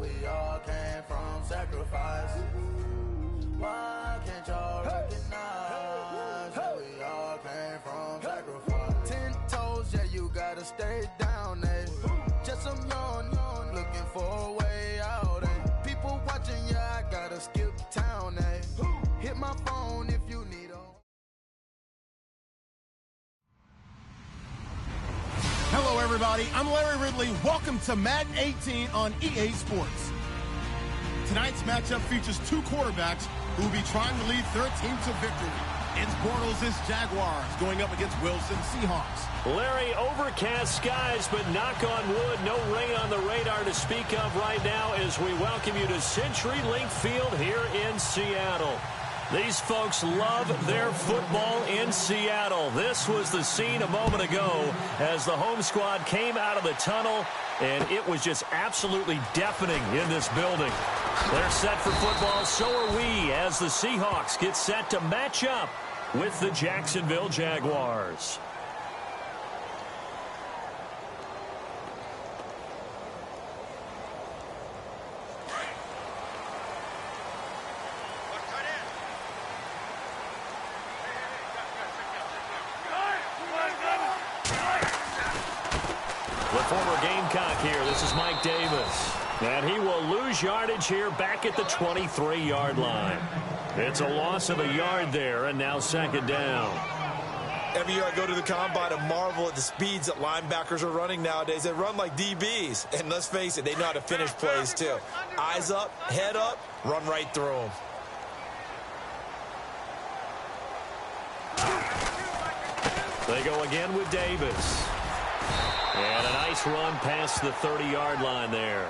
we all came from sacrifice. Why can't y'all recognize that we all came from sacrifice? 10 toes, yeah, you gotta stay down, eh? Just some young, looking for a way out, eh? People watching, yeah, I gotta skip town, eh? Hit my phone if you need a... Hello, everybody. I'm Larry Ridley. Welcome to Madden 18 on EA Sports. Tonight's matchup features two quarterbacks who will be trying to lead their team to victory. It's Bortles' Jaguars going up against Wilson Seahawks. Larry, overcast skies, but knock on wood, no rain on the radar to speak of right now as we welcome you to CenturyLink Field here in Seattle. These folks love their football in Seattle. This was the scene a moment ago as the home squad came out of the tunnel, and it was just absolutely deafening in this building. They're set for football, so are we, as the Seahawks get set to match up with the Jacksonville Jaguars. The former Gamecock here. This is Mike Davis. And he will lose yardage here back at the 23-yard line. It's a loss of a yard there, and now second down. Every year I go to the combine and marvel at the speeds that linebackers are running nowadays. They run like DBs. And let's face it, they know how to finish plays too. Eyes up, head up, run right through them. They go again with Davis. And a nice run past the 30-yard line there.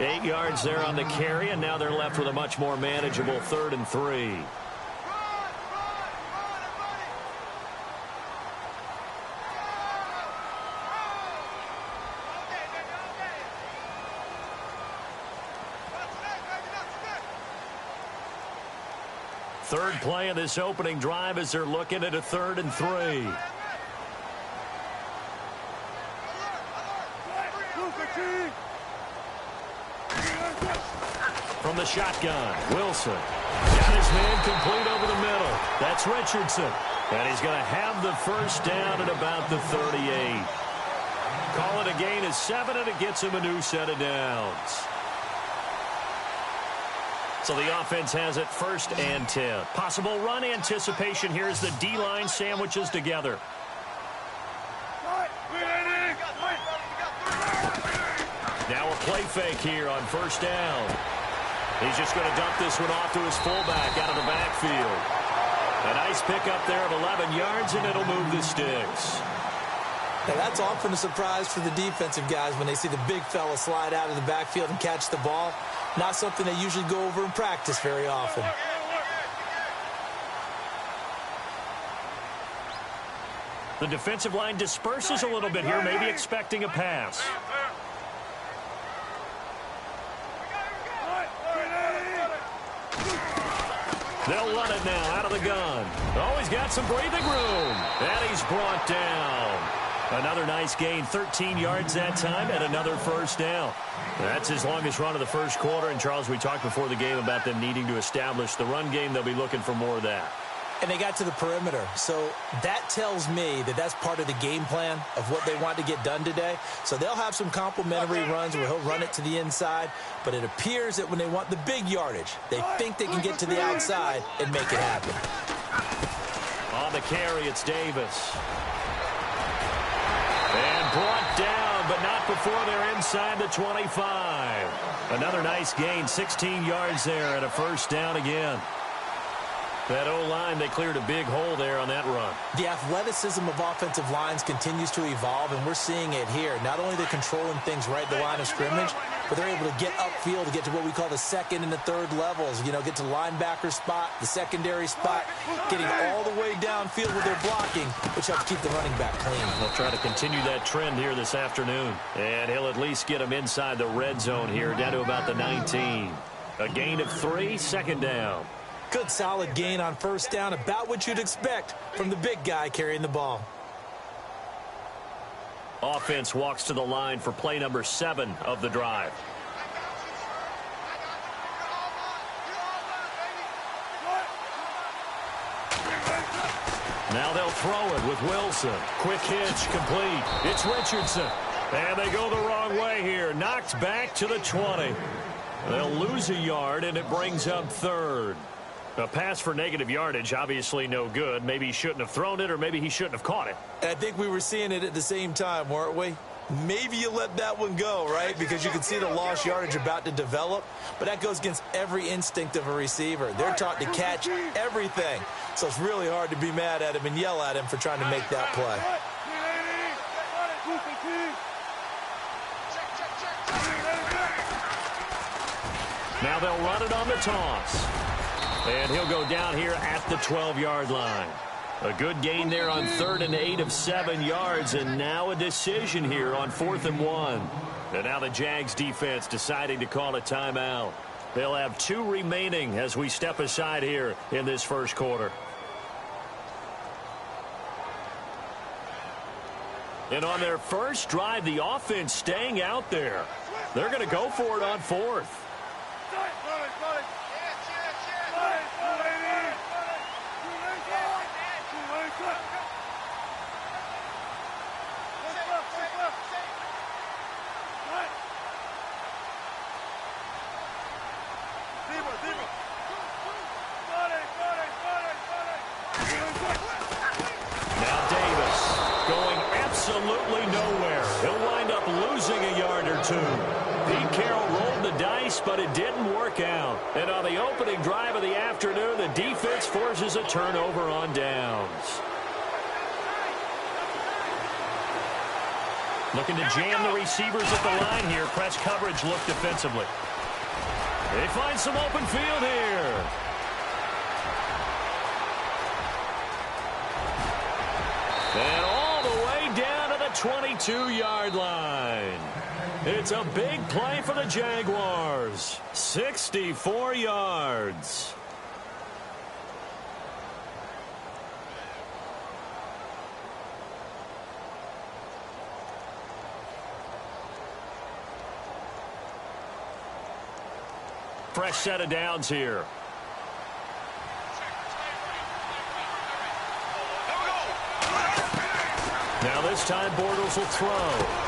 8 yards there on the carry, and now they're left with a much more manageable 3rd and 3. Third play of this opening drive as they're looking at a 3rd and 3. From the shotgun, Wilson. Got his man complete over the middle. That's Richardson. And he's going to have the first down at about the 38. Call it a gain of 7, and it gets him a new set of downs. So the offense has it 1st and 10. Possible run anticipation here as the D-line sandwiches together. Now a play fake here on 1st down. He's just going to dump this one off to his fullback out of the backfield. A nice pickup there of 11 yards, and it'll move the sticks. Now that's often a surprise for the defensive guys when they see the big fella slide out of the backfield and catch the ball. Not something they usually go over in practice very often. The defensive line disperses a little bit here, maybe expecting a pass. They'll run it now out of the gun. Oh, he's got some breathing room. And he's brought down. Another nice gain, 13 yards that time, and another first down. That's his longest run of the first quarter. And, Charles, we talked before the game about them needing to establish the run game. They'll be looking for more of that. And they got to the perimeter. So that tells me that that's part of the game plan of what they want to get done today. So they'll have some complementary runs where he'll run it to the inside. But it appears that when they want the big yardage, they think they can get to the outside and make it happen. On the carry, it's Davis. And brought down, but not before they're inside the 25. Another nice gain, 16 yards there and a first down again. That O-line, they cleared a big hole there on that run. The athleticism of offensive lines continues to evolve, and we're seeing it here. Not only they're controlling things right at the line of scrimmage, but they're able to get upfield to get to what we call the 2nd and the 3rd levels. You know, get to linebacker spot, the secondary spot, getting all the way downfield with their blocking, which helps keep the running back clean. They'll try to continue that trend here this afternoon. And he'll at least get them inside the red zone here, down to about the 19. A gain of 3, second down. Good solid gain on first down, about what you'd expect from the big guy carrying the ball. Offense walks to the line for play number 7 of the drive. Now they'll throw it with Wilson. Quick hitch, complete. It's Richardson. And they go the wrong way here. Knocked back to the 20. They'll lose a yard, and it brings up third. A pass for negative yardage, obviously no good. Maybe he shouldn't have thrown it, or maybe he shouldn't have caught it. I think we were seeing it at the same time, weren't we? Maybe you let that one go, right? Because you can see the lost yardage about to develop. But that goes against every instinct of a receiver. They're taught to catch everything. So it's really hard to be mad at him and yell at him for trying to make that play. Now they'll run it on the toss. And he'll go down here at the 12-yard line. A good gain there on 3rd and 8 of 7 yards, and now a decision here on 4th and 1. And now the Jags defense deciding to call a timeout. They'll have 2 remaining as we step aside here in this first quarter. And on their first drive, the offense staying out there. They're going to go for it on 4th. Absolutely nowhere. He'll wind up losing a yard or 2. Pete Carroll rolled the dice, but it didn't work out. And on the opening drive of the afternoon, the defense forces a turnover on downs. Looking to jam the receivers at the line here. Press coverage look defensively. They find some open field here. And all the way down to the 22-yard line. It's a big play for the Jaguars. 64 yards. Fresh set of downs here. Now this time Bortles will throw.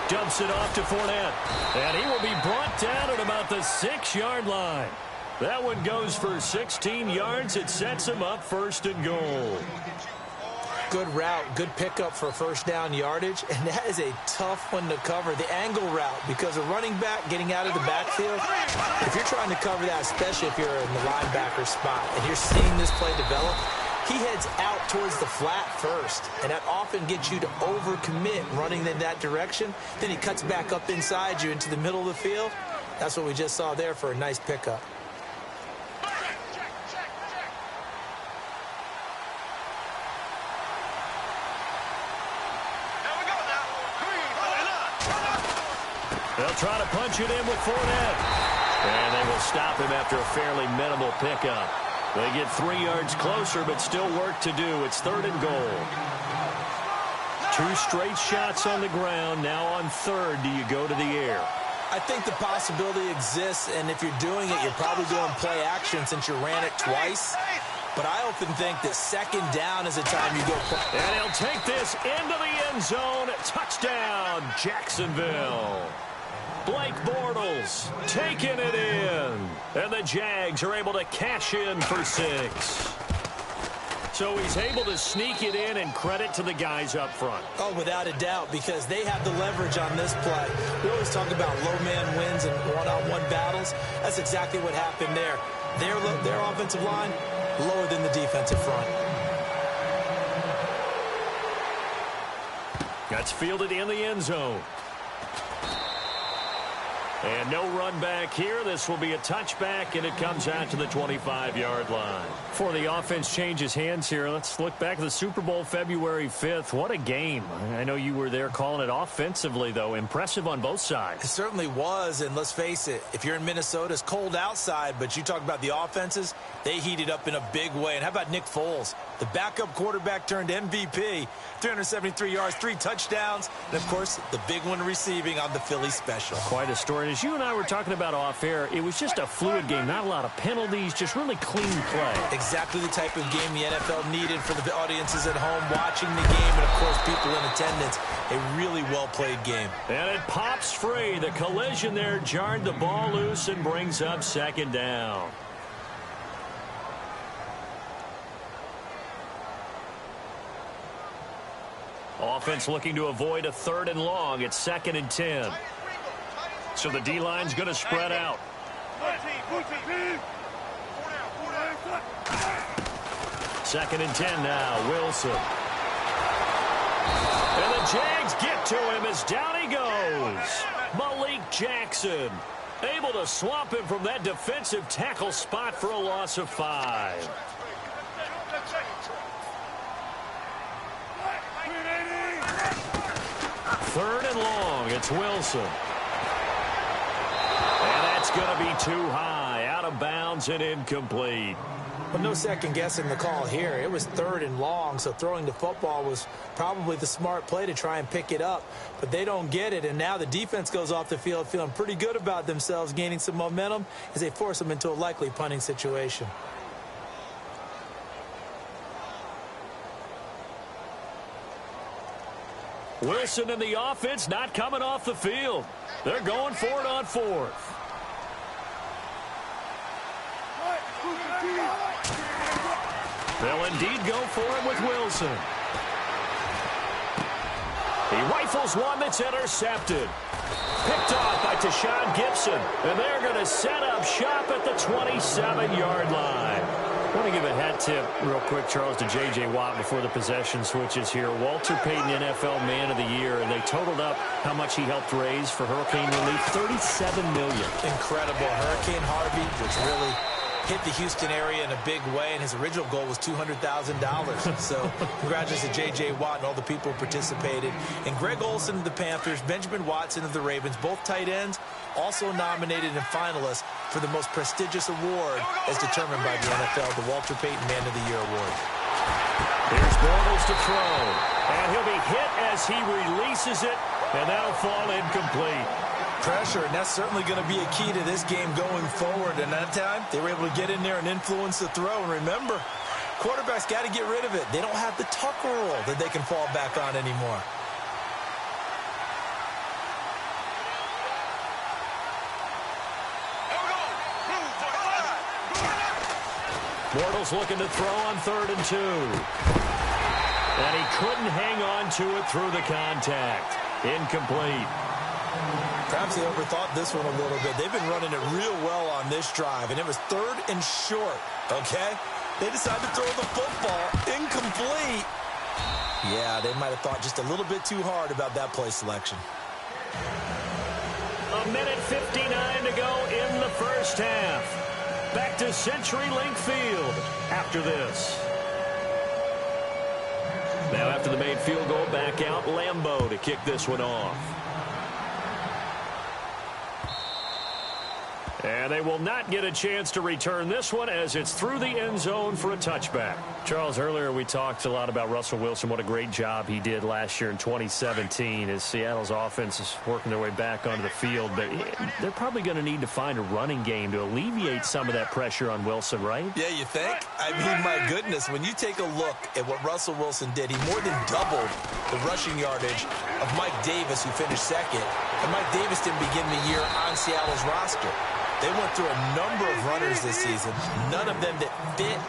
Dumps it off to Fournette. And he will be brought down at about the 6-yard line. That one goes for 16 yards. It sets him up 1st and goal. Good route, good pickup for first down yardage, and that is a tough one to cover, the angle route, because a running back getting out of the backfield, if you're trying to cover that, especially if you're in the linebacker spot, and you're seeing this play develop, he heads out towards the flat first, and that often gets you to overcommit running in that direction. Then he cuts back up inside you into the middle of the field. That's what we just saw there for a nice pickup. They'll try to punch it in with Fournette. And they will stop him after a fairly minimal pickup. They get 3 yards closer, but still work to do. It's 3rd and goal. 2 straight shots on the ground. Now on 3rd, do you go to the air? I think the possibility exists, and if you're doing it, you're probably doing play action since you ran it twice. But I often think that 2nd down is the time you go. And he'll take this into the end zone. Touchdown, Jacksonville. Blake Bortles taking it in. And the Jags are able to cash in for 6. So he's able to sneak it in, and credit to the guys up front. Oh, without a doubt, because they have the leverage on this play. We always talk about low man wins and one-on-one battles. That's exactly what happened there. Their offensive line lower than the defensive front. That's fielded in the end zone. And no run back here. This will be a touchback, and it comes out to the 25-yard line. Before the offense changes hands here, let's look back at the Super Bowl February 5th. What a game. I know you were there calling it offensively, though. Impressive on both sides. It certainly was, and let's face it, if you're in Minnesota, it's cold outside, but you talk about the offenses, they heated up in a big way. And how about Nick Foles? The backup quarterback turned MVP, 373 yards, 3 touchdowns, and, of course, the big one receiving on the Philly special. Quite a story as you and I were talking about off air, it was just a fluid game. Not a lot of penalties, just really clean play. Exactly the type of game the NFL needed for the audiences at home watching the game and, of course, people in attendance. A really well-played game. And it pops free. The collision there jarred the ball loose and brings up second down. Offense looking to avoid a 3rd and long. It's 2nd and 10. So the D-line's going to spread out. 2nd and 10 now. Wilson. And the Jags get to him as down he goes. Malik Jackson able to swamp him from that defensive tackle spot for a loss of 5. Third and long, it's Wilson. And that's going to be too high, out of bounds and incomplete. But no second guessing the call here. It was 3rd and long, so throwing the football was probably the smart play to try and pick it up. But they don't get it, and now the defense goes off the field feeling pretty good about themselves, gaining some momentum as they force them into a likely punting situation. Wilson and the offense not coming off the field. They're going for it on 4th. They'll indeed go for it with Wilson. He rifles one that's intercepted. Picked off by Tashawn Gibson. And they're going to set up shop at the 27-yard line. I want to give a hat tip real quick, Charles, to J.J. Watt before the possession switches here. Walter Payton, NFL Man of the Year, and they totaled up how much he helped raise for hurricane relief, $37 million. Incredible. Hurricane Harvey, which really hit the Houston area in a big way, and his original goal was $200,000. So congratulations to J.J. Watt and all the people who participated. And Greg Olsen of the Panthers, Benjamin Watson of the Ravens, both tight ends, also nominated and finalists for the most prestigious award as determined by the NFL, the Walter Payton Man of the Year Award. Here's Bortles to throw. And he'll be hit as he releases it, and that'll fall incomplete. Pressure, and that's certainly going to be a key to this game going forward. And that time, they were able to get in there and influence the throw. And remember, quarterbacks got to get rid of it. They don't have the tuck rule that they can fall back on anymore. Bortles looking to throw on 3rd and 2. And he couldn't hang on to it through the contact. Incomplete. Perhaps they overthought this one a little bit. They've been running it real well on this drive, and it was 3rd and short, okay? They decided to throw the football. Incomplete. Yeah, they might have thought just a little bit too hard about that play selection. 1:59 to go in the first half. Back to CenturyLink Field after this. Now after the made field goal, back out Lambeau to kick this one off. And they will not get a chance to return this one as it's through the end zone for a touchback. Charles, earlier we talked a lot about Russell Wilson, what a great job he did last year in 2017 as Seattle's offense is working their way back onto the field. But they're probably going to need to find a running game to alleviate some of that pressure on Wilson, right? Yeah, you think? I mean, my goodness, when you take a look at what Russell Wilson did, he more than doubled the rushing yardage of Mike Davis, who finished 2nd. And Mike Davis didn't begin the year on Seattle's roster. They went through a number of runners this season, none of them that fit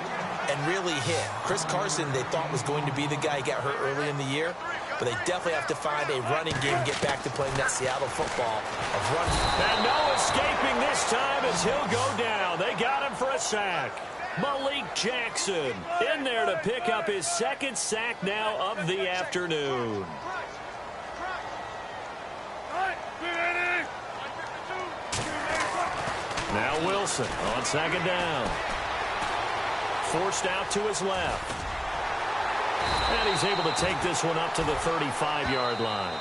and really hit. Chris Carson, they thought, was going to be the guy who got hurt early in the year, but they definitely have to find a running game and get back to playing that Seattle football of running. And no escaping this time as he'll go down. They got him for a sack. Malik Jackson in there to pick up his 2nd sack now of the afternoon. Now Wilson on 2nd down. Forced out to his left. And he's able to take this one up to the 35-yard line.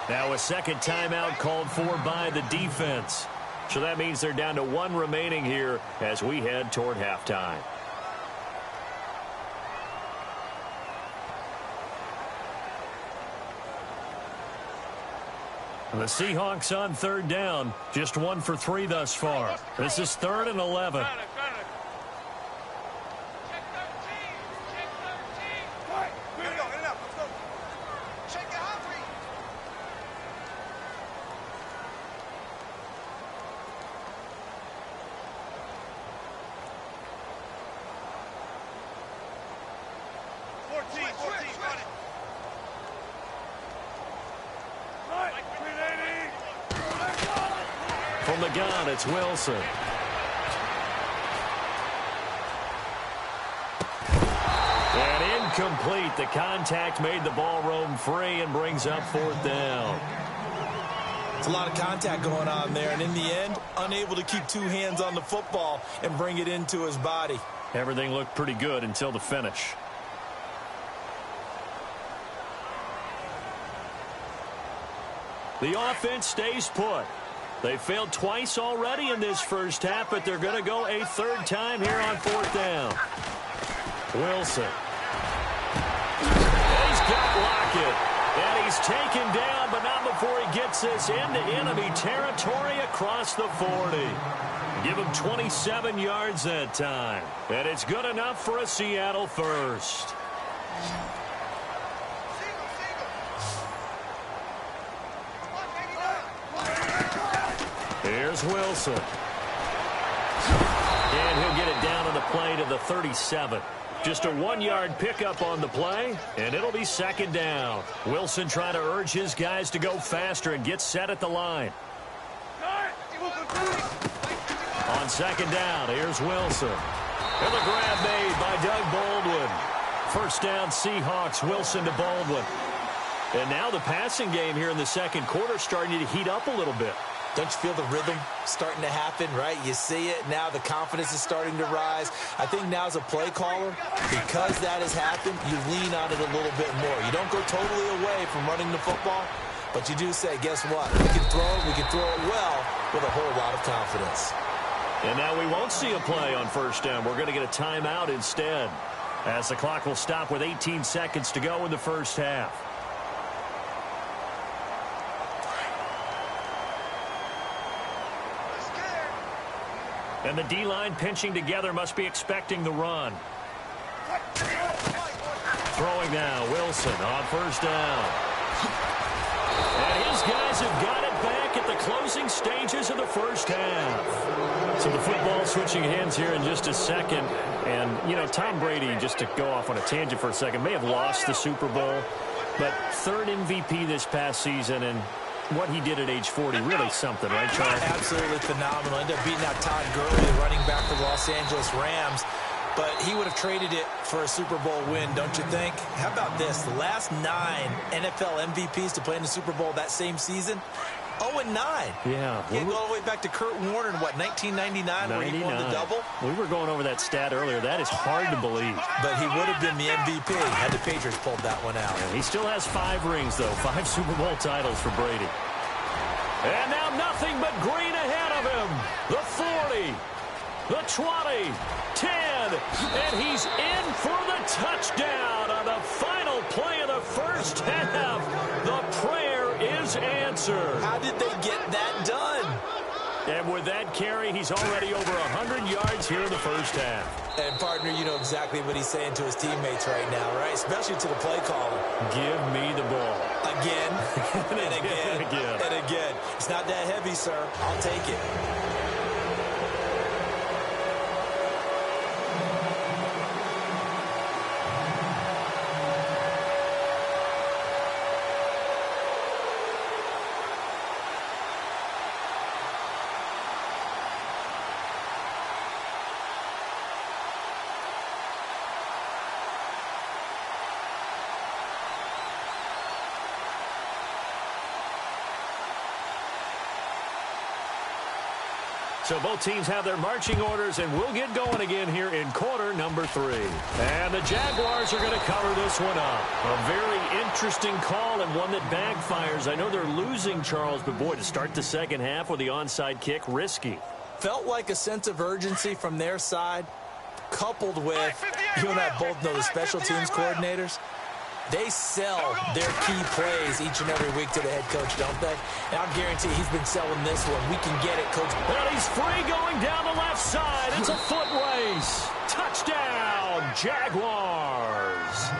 Now a 2nd timeout called for by the defense. So that means they're down to 1 remaining here as we head toward halftime. The Seahawks on third down. Just 1 for 3 thus far. This is 3rd and 11. From the gun, it's Wilson. And incomplete. The contact made the ball roam free and brings up 4th down. It's a lot of contact going on there, and in the end, unable to keep 2 hands on the football and bring it into his body. Everything looked pretty good until the finish. The offense stays put. They failed twice already in this first half, but they're going to go a 3rd time here on 4th down. Wilson. He's got Lockett. And he's taken down, but not before he gets this into enemy territory across the 40. Give him 27 yards that time. And it's good enough for a Seattle first. Here's Wilson. And he'll get it down on the play to the 37. Just a 1-yard pickup on the play, and it'll be 2nd down. Wilson trying to urge his guys to go faster and get set at the line. On 2nd down, here's Wilson. And the grab made by Doug Baldwin. 1st down, Seahawks. Wilson to Baldwin. And now the passing game here in the 2nd quarter starting to heat up a little bit. Don't you feel the rhythm starting to happen, right? You see it. Now the confidence is starting to rise. I think now as a play caller, because that has happened, you lean on it a little bit more. You don't go totally away from running the football, but you do say, guess what? We can throw it well with a whole lot of confidence. And now we won't see a play on 1st down. We're going to get a timeout instead, as the clock will stop with 18 seconds to go in the first half. And the D-line pinching together, must be expecting the run. Throwing now, Wilson on 1st down. And his guys have got it back at the closing stages of the first half. So the football switching hands here in just a second. And, you know, Tom Brady, just to go off on a tangent for a second, may have lost the Super Bowl, but 3rd MVP this past season, and what he did at age 40, really something, right, Charles? Absolutely phenomenal. Ended up beating out Todd Gurley, the running back for the Los Angeles Rams. But he would have traded it for a Super Bowl win, don't you think? How about this? The last 9 NFL MVPs to play in the Super Bowl that same season, 0-9. Yeah. You go all the way back to Kurt Warner in, what, 1999 where he won the double? We were going over that stat earlier. That is hard to believe. But he would have been the MVP had the Patriots pulled that one out. Yeah, he still has 5 rings, though. 5 Super Bowl titles for Brady. And now nothing but green ahead of him. The 40, the 20, 10, and he's in for the touchdown on the final play of the first half. The prayer is answered. How did they get that done? And with that carry, he's already over 100 yards here in the first half. And, partner, you know exactly what he's saying to his teammates right now, right? Especially to the play caller. Give me the ball. Again, and again, and again. and again. It's not that heavy, sir. I'll take it. So both teams have their marching orders, and we'll get going again here in quarter number 3. And the Jaguars are going to cover this one up. A very interesting call and one that backfires. I know they're losing, Charles, but boy, to start the second half with the onside kick, risky. Felt like a sense of urgency from their side, coupled with, you and I both know the special teams coordinators. They sell their key plays each and every week to the head coach, don't they? And I'll guarantee he's been selling this one. We can get it, Coach. And he's free going down the left side. It's a foot race. Touchdown, Jaguars.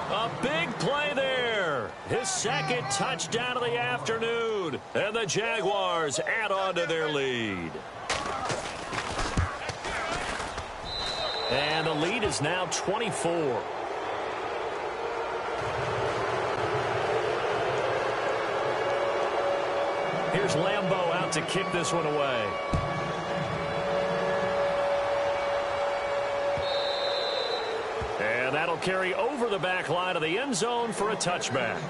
A big play there. His second touchdown of the afternoon. And the Jaguars add on to their lead. And the lead is now 24. Here's Lambeau out to kick this one away. And that'll carry over the back line of the end zone for a touchback.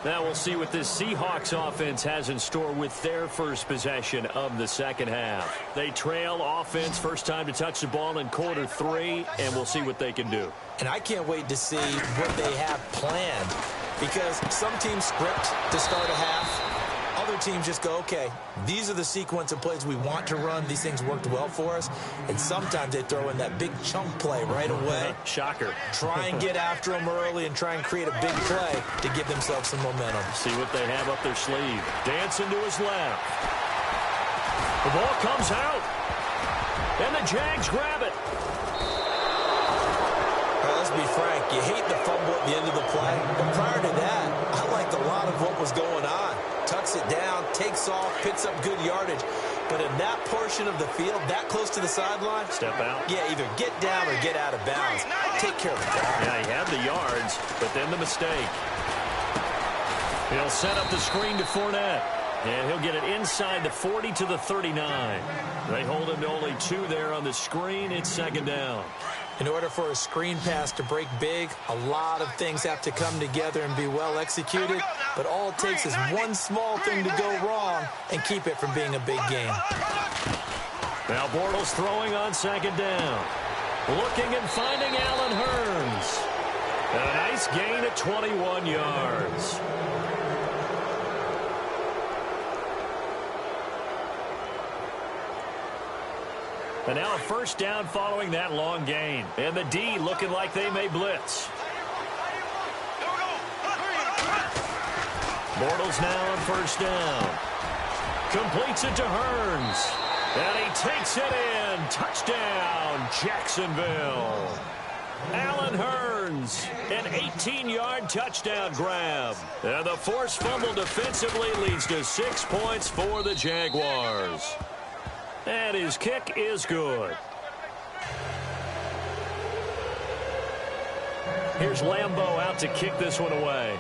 Now we'll see what this Seahawks offense has in store with their first possession of the second half. They trail offense, first time to touch the ball in quarter 3, and we'll see what they can do. And I can't wait to see what they have planned, because some teams script to start a half. Other teams just go, okay, these are the sequence of plays we want to run. These things worked well for us. And sometimes they throw in that big chunk play right away. Shocker. Try and get after them early and try and create a big play to give themselves some momentum. See what they have up their sleeve. Dancing to his left. The ball comes out. And the Jags grab it. All right, let's be frank. You hate the fumble at the end of the play. But prior to that, I liked a lot of what was going on. Tucks it down, takes off, picks up good yardage. But in that portion of the field, that close to the sideline, step out. Yeah, either get down or get out of bounds. Take care of the ball. Yeah, he had the yards, but then the mistake. He'll set up the screen to Fournette. And he'll get it inside the 40 to the 39. They hold him to only 2 there on the screen. It's second down. In order for a screen pass to break big, a lot of things have to come together and be well executed. But all it takes is one small thing to go wrong and keep it from being a big game. Now Bortles throwing on second down. Looking and finding Allen Hurns. A nice gain at 21 yards. And now a first down following that long gain. And the D looking like they may blitz. Bortles now on first down. Completes it to Hurns. And he takes it in. Touchdown, Jacksonville. Allen Hurns, an 18-yard touchdown grab. And the forced fumble defensively leads to 6 points for the Jaguars. And his kick is good. Here's Lambeau out to kick this one away.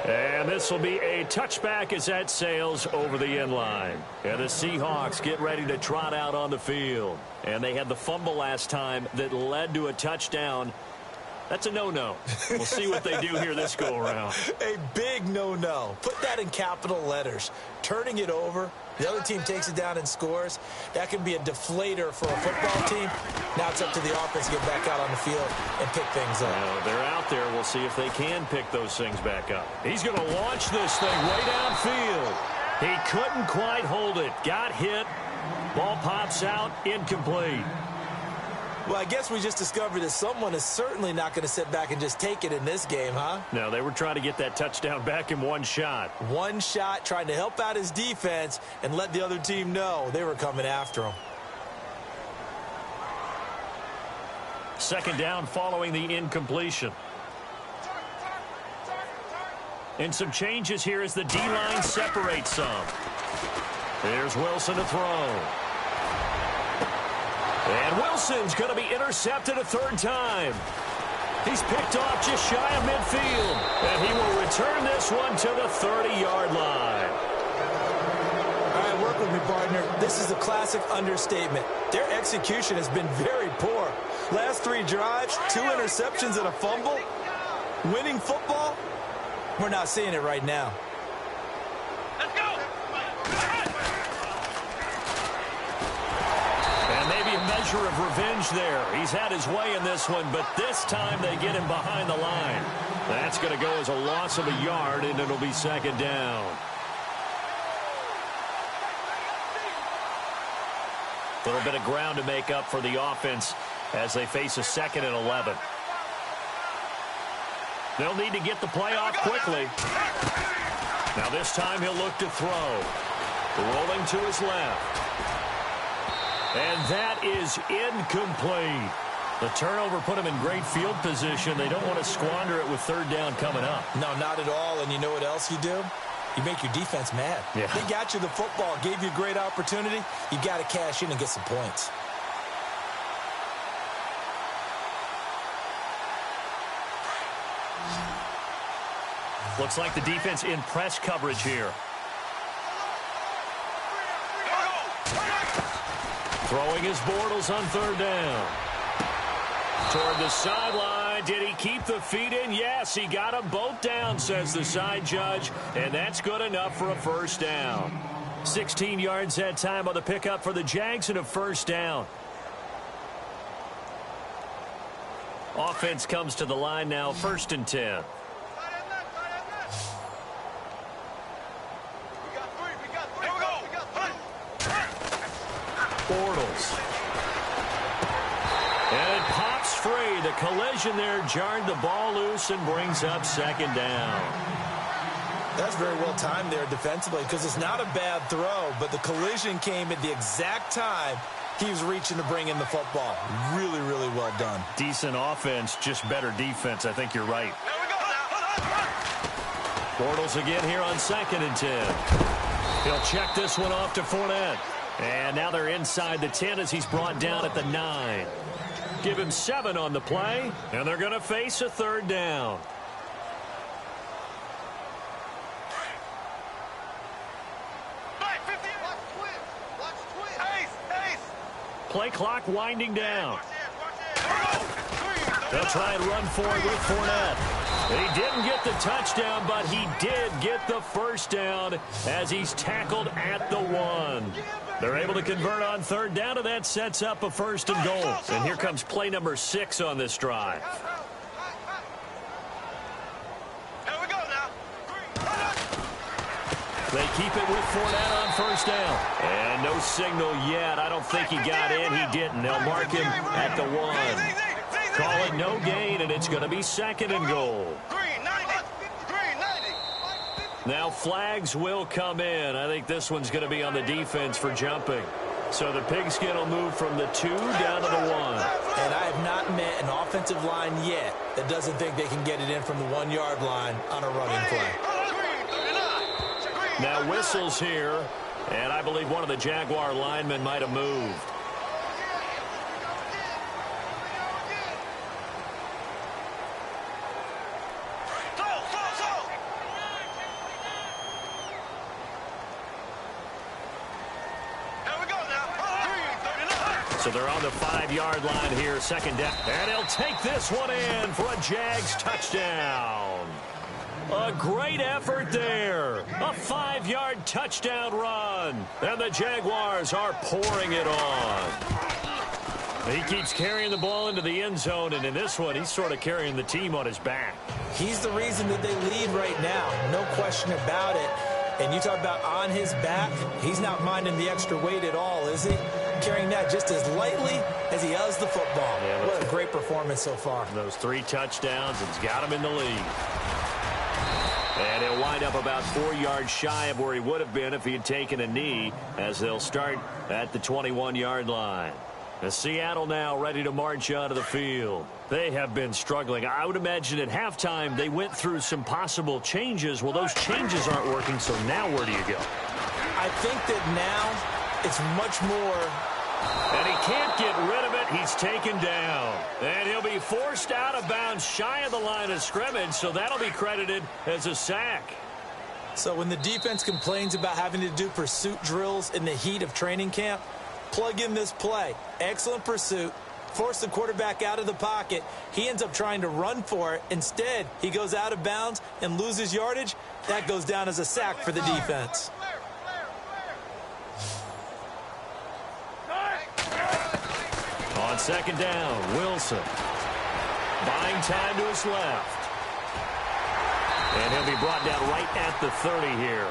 And this will be a touchback as that sails over the end line. And the Seahawks get ready to trot out on the field. And they had the fumble last time that led to a touchdown. That's a no-no. We'll see what they do here this go-around. A big no-no. Put that in capital letters. Turning it over, the other team takes it down and scores. That can be a deflator for a football team. Now it's up to the offense to get back out on the field and pick things up. Well, they're out there. We'll see if they can pick those things back up. He's going to launch this thing way downfield. He couldn't quite hold it. Got hit. Ball pops out. Incomplete. Well, I guess we just discovered that someone is certainly not going to sit back and just take it in this game, huh? No, they were trying to get that touchdown back in one shot. One shot, trying to help out his defense and let the other team know they were coming after him. Second down following the incompletion. And some changes here as the D-line separates some. There's Wilson to throw. And Wilson's going to be intercepted a third time. He's picked off just shy of midfield. And he will return this one to the 30-yard line. All right, work with me, partner. This is a classic understatement. Their execution has been very poor. Last 3 drives, 2 interceptions and a fumble. Winning football? We're not seeing it right now. Let's go! And maybe a measure of revenge there. He's had his way in this one, but this time they get him behind the line. That's going to go as a loss of a yard, and it'll be second down. A little bit of ground to make up for the offense as they face a 2nd and 11. They'll need to get the play off quickly. Now this time he'll look to throw. Rolling to his left. And that is incomplete. The turnover put him in great field position. They don't want to squander it with 3rd down coming up. No, not at all. And you know what else you do? You make your defense mad. Yeah. They got you the football, gave you a great opportunity. You got to cash in and get some points. Looks like the defense in press coverage here. Throwing his Bortles on 3rd down. Toward the sideline. Did he keep the feet in? Yes, he got them both down, says the side judge. And that's good enough for a 1st down. 16 yards that time on the pickup for the Jags and a 1st down. Offense comes to the line now, 1st and 10. Bortles. And it pops free. The collision there jarred the ball loose and brings up 2nd down. That's very well timed there defensively because it's not a bad throw, but the collision came at the exact time he was reaching to bring in the football. Really, really well done. Decent offense, just better defense. I think you're right. Bortles again here on 2nd and 10. He'll check this one off to Fournette. And now they're inside the 10 as he's brought down at the 9. Give him 7 on the play, and they're going to face a 3rd down. Play clock winding down. They'll try and run for it with Fournette. He didn't get the touchdown, but he did get the 1st down as he's tackled at the 1. They're able to convert on 3rd down, and that sets up a 1st and goal. And here comes play number 6 on this drive. They keep it with Fournette on 1st down. And no signal yet. I don't think he got in. He didn't. They'll mark him at the 1. Call it no gain, and it's going to be 2nd and goal. Now flags will come in. I think this one's going to be on the defense for jumping. So the pigskin will move from the 2 down to the 1. And I have not met an offensive line yet that doesn't think they can get it in from the 1-yard line on a running play. Now whistles here, and I believe one of the Jaguar linemen might have moved. So they're on the 5-yard line here, 2nd down. And he'll take this one in for a Jags touchdown. A great effort there. A 5-yard touchdown run. And the Jaguars are pouring it on. He keeps carrying the ball into the end zone, and in this one, he's sort of carrying the team on his back. He's the reason that they lead right now. No question about it. And you talk about on his back, he's not minding the extra weight at all, is he? Carrying that just as lightly as he does the football. Yeah, what a great performance so far. Those 3 touchdowns, it's got him in the lead. And he'll wind up about 4 yards shy of where he would have been if he had taken a knee, as they'll start at the 21-yard line. As Seattle now ready to march onto the field. They have been struggling. I would imagine at halftime they went through some possible changes. Well, those changes aren't working, so now where do you go? I think that now it's much more. And he can't get rid of it. He's taken down. And he'll be forced out of bounds shy of the line of scrimmage, so that'll be credited as a sack. So when the defense complains about having to do pursuit drills in the heat of training camp, plug in this play. Excellent pursuit. Force the quarterback out of the pocket. He ends up trying to run for it. Instead, he goes out of bounds and loses yardage. That goes down as a sack for the defense. On 2nd down, Wilson. Buying time to his left. And he'll be brought down right at the 30 here.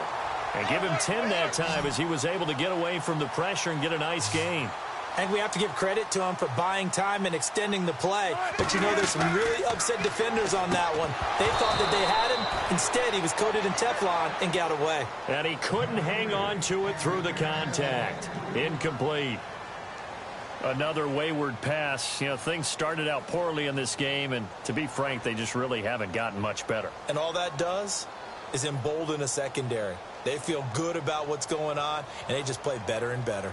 And give him 10 that time as he was able to get away from the pressure and get a nice gain. I think we have to give credit to him for buying time and extending the play. But you know, there's some really upset defenders on that one. They thought that they had him. Instead, he was coated in Teflon and got away. And he couldn't hang on to it through the contact. Incomplete. Another wayward pass. You know, things started out poorly in this game, and to be frank, they just really haven't gotten much better. And all that does is embolden a secondary. They feel good about what's going on, and they just play better and better.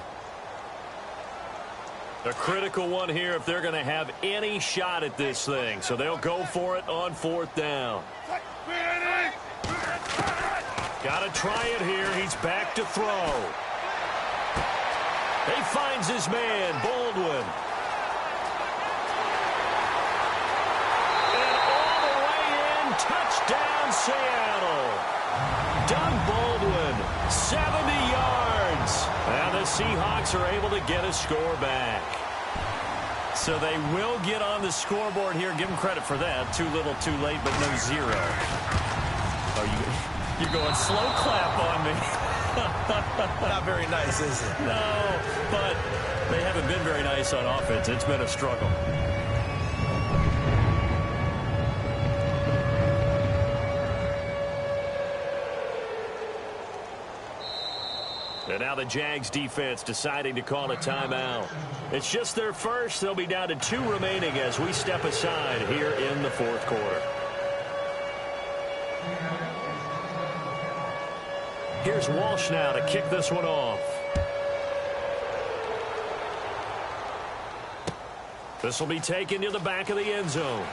A critical one here if they're going to have any shot at this thing. So they'll go for it on 4th down. Got to try it here. He's back to throw. He finds his man, Baldwin. And all the way in, touchdown, Seattle. Doug Baldwin, 70 yards. And the Seahawks are able to get a score back. So they will get on the scoreboard here. Give them credit for that. Too little, too late, but no zero. Oh, you're going slow clap on me. Not very nice, is it? No, but they haven't been very nice on offense. It's been a struggle. And now the Jags defense deciding to call a timeout. It's just their first. They'll be down to 2 remaining as we step aside here in the 4th quarter. Here's Walsh now to kick this one off. This will be taken to the back of the end zone.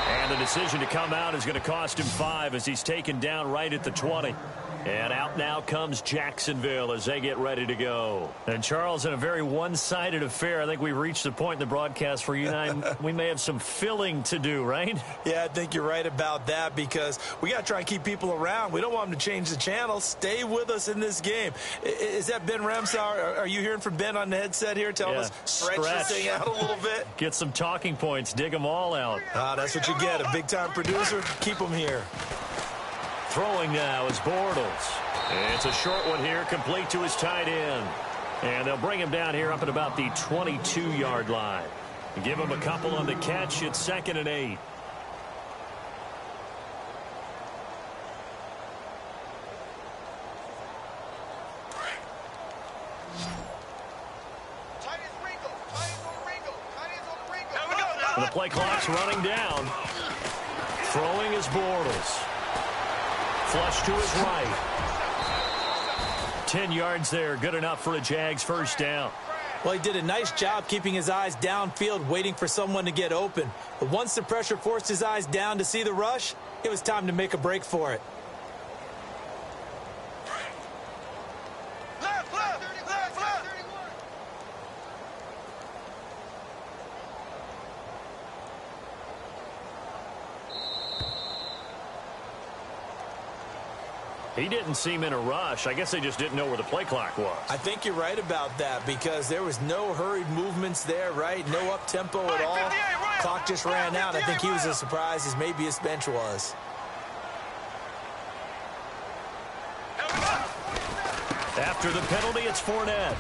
And the decision to come out is going to cost him 5 as he's taken down right at the 20. And out now comes Jacksonville as they get ready to go. And, Charles, in a very one-sided affair, I think we've reached the point in the broadcast where you and I, we may have some filling to do, right? Yeah, I think you're right about that because we got to try and keep people around. We don't want them to change the channel. Stay with us in this game. Is that Ben Ramsauer? Are you hearing from Ben on the headset here telling us stretch this thing out a little bit? Get some talking points. Dig them all out. That's what you get. A big-time producer. Keep them here. Throwing now is Bortles. It's a short one here, complete to his tight end. And they'll bring him down here up at about the 22-yard line. Give him a couple on the catch. It's 2nd and 8. The play clock's running down. Throwing is Bortles. Flush to his right. 10 yards there. Good enough for a Jags first down. Well, he did a nice job keeping his eyes downfield, waiting for someone to get open. But once the pressure forced his eyes down to see the rush, it was time to make a break for it. He didn't seem in a rush. I guess they just didn't know where the play clock was. I think you're right about that because there was no hurried movements there, right? No up-tempo at all. Clock just ran out. I think he was as surprised as maybe his bench was. After the penalty, it's Fournette.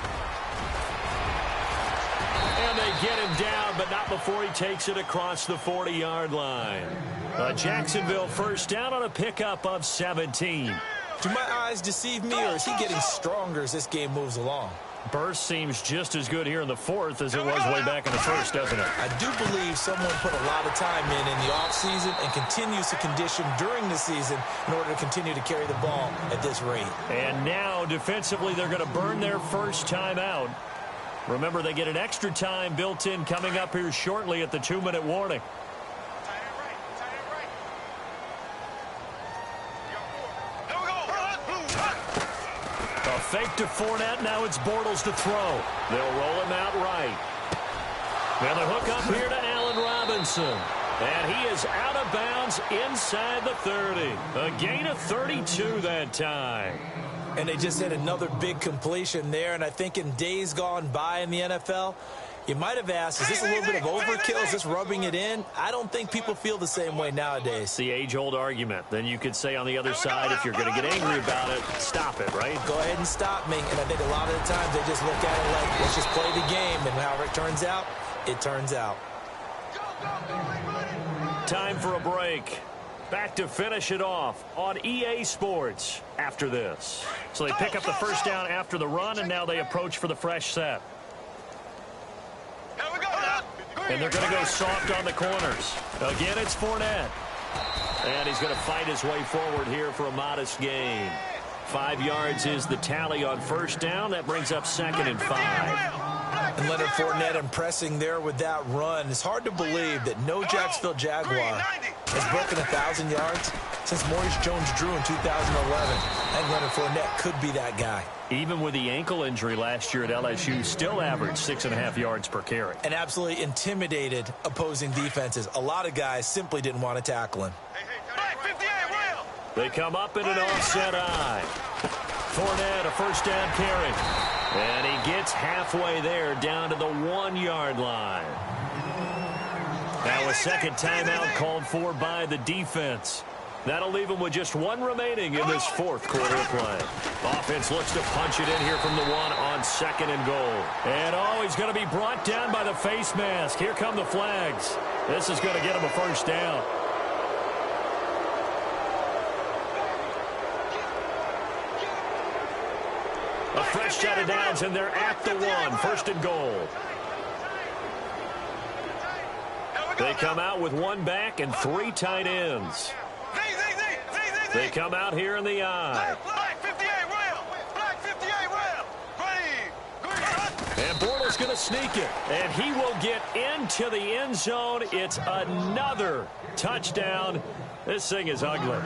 And they get him down, but not before he takes it across the 40-yard line. Jacksonville first down on a pickup of 17. Do my eyes deceive me, or is he getting stronger as this game moves along? Burst seems just as good here in the 4th as it was way back in the 1st, doesn't it? I do believe someone put a lot of time in the offseason and continues to condition during the season in order to continue to carry the ball at this rate. And now, defensively, they're going to burn their first time out. Remember, they get an extra time built in coming up here shortly at the 2-minute warning. Fake to Fournette. Now it's Bortles to throw. They'll roll him out right. Now the hook up here to Allen Robinson. And he is out of bounds inside the 30. A gain of 32 that time. And they just had another big completion there. And I think in days gone by in the NFL, You might have asked, is this a little bit of overkill? Is this rubbing it in? I don't think people feel the same way nowadays. It's the age-old argument. Then you could say on the other side, if you're going to get angry about it, stop it, right? Go ahead and stop me. And I think a lot of the times they just look at it like, let's just play the game. And however it turns out, it turns out. Time for a break. Back to finish it off on EA Sports after this. So they pick up the first down after the run, and now they approach for the fresh set. And they're going to go soft on the corners. Again, it's Fournette. And he's going to fight his way forward here for a modest gain. 5 yards is the tally on first down. That brings up 2nd and 5. And Leonard Fournette impressing there with that run. It's hard to believe that no Jacksonville Jaguar has broken 1,000 yards since Maurice Jones-Drew in 2011. And Leonard Fournette could be that guy. Even with the ankle injury last year at LSU, still averaged 6.5 yards per carry. And absolutely intimidated opposing defenses. A lot of guys simply didn't want to tackle him. They come up in an offset eye. Fournette, a first down carry. And he gets halfway there down to the 1-yard line. Now a second timeout called for by the defense. That'll leave him with just 1 remaining in this 4th quarter of play. Offense looks to punch it in here from the 1 on 2nd and goal. And he's going to be brought down by the face mask. Here come the flags. This is going to get him a first down. A fresh set of downs, and they're at the 1. 1st and goal. They come out with 1 back and 3 tight ends. They come out here in the eye. And Bortles going to sneak it. And he will get into the end zone. It's another touchdown. This thing is ugly.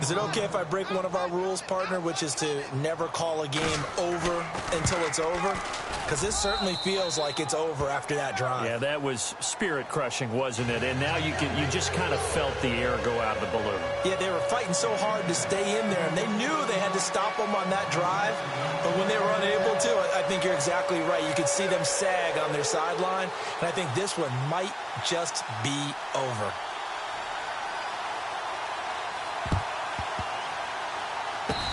Is it okay if I break one of our rules, partner, which is to never call a game over until it's over? Because this certainly feels like it's over after that drive. Yeah, that was spirit-crushing, wasn't it? And now you just kind of felt the air go out of the balloon. Yeah, they were fighting so hard to stay in there, and they knew they had to stop them on that drive. But when they were unable to, I think you're exactly right. You could see them sag on their sideline, and I think this one might just be over.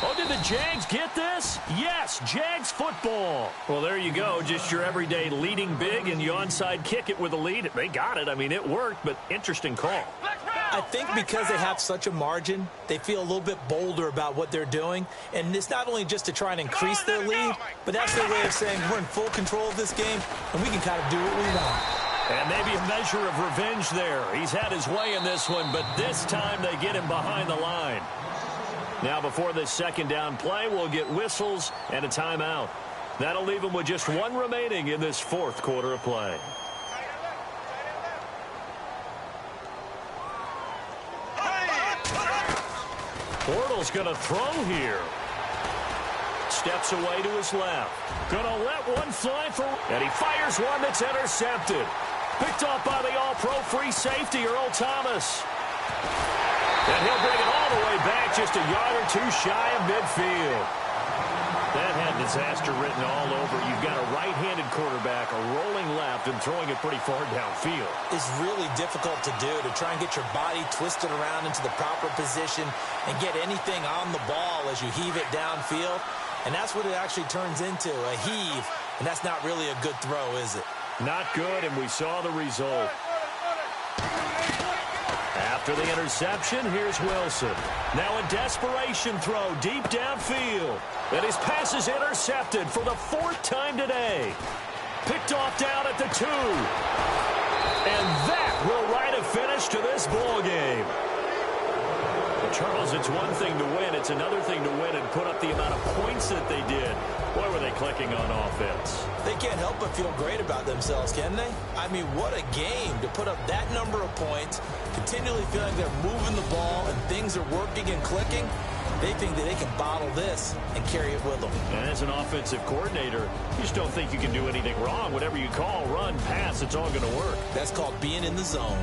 Oh, did the Jags get this? Yes, Jags football. Well, there you go. Just your everyday leading big, and you onside kick it with a lead. They got it. I mean, it worked, but interesting call. I think because they have such a margin, they feel a little bit bolder about what they're doing. And it's not only just to try and increase their lead, but that's their way of saying we're in full control of this game, and we can kind of do what we want. And maybe a measure of revenge there. He's had his way in this one, but this time they get him behind the line. Now, before this second down play, we'll get whistles and a timeout. That'll leave them with just 1 remaining in this 4th quarter of play. Bortles going to throw here. Steps away to his left. Going to let one fly for... And he fires one that's intercepted. Picked off by the all-pro free safety, Earl Thomas. And he'll bring it all the way back just a yard or 2 shy of midfield. That had disaster written all over. You've got a right-handed quarterback, a rolling left, and throwing it pretty far downfield. It's really difficult to do, to try and get your body twisted around into the proper position and get anything on the ball as you heave it downfield. And that's what it actually turns into, a heave. And that's not really a good throw, is it? Not good, and we saw the result. After the interception, here's Wilson. Now a desperation throw deep downfield. And his pass is intercepted for the 4th time today. Picked off down at the 2. And that will write a finish to this ball game. Well, Charles, it's one thing to win. It's another thing to win and put up the amount of points that they did. Boy, were they clicking on offense. They can't help but feel great about themselves, can they? I mean, what a game to put up that number of points, continually feeling like they're moving the ball and things are working and clicking. They think that they can bottle this and carry it with them. And as an offensive coordinator, you just don't think you can do anything wrong. Whatever you call, run, pass, it's all going to work. That's called being in the zone.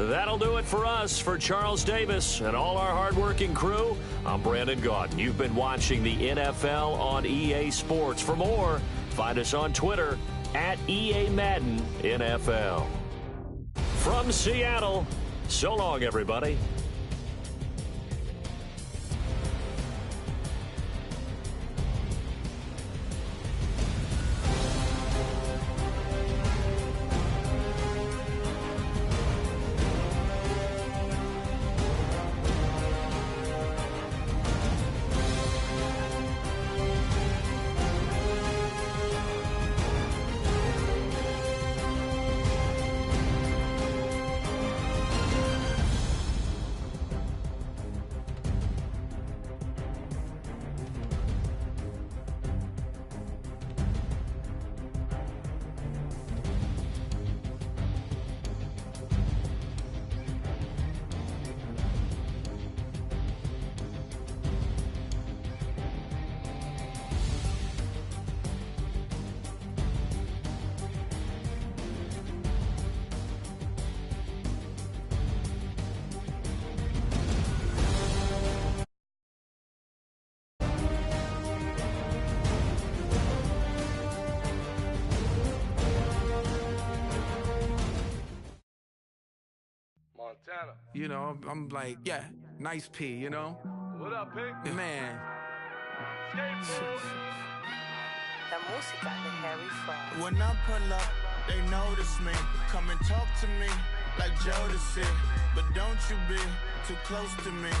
That'll do it for us. For Charles Davis and all our hardworking crew, I'm Brandon Gaudin. You've been watching the NFL on EA Sports. For more, find us on Twitter at EA Madden NFL. From Seattle, so long, everybody. Montana. You know, I'm like, yeah, nice P, you know? What up, Pink? Man. La música de Harry Fraud. When I pull up, they notice me. Come and talk to me like Jodeci. But don't you be too close to me.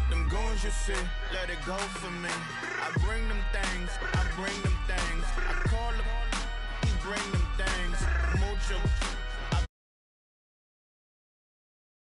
Them goons you see, let it go for me. I bring them things, I bring them things. I call them, bring them things. Mucho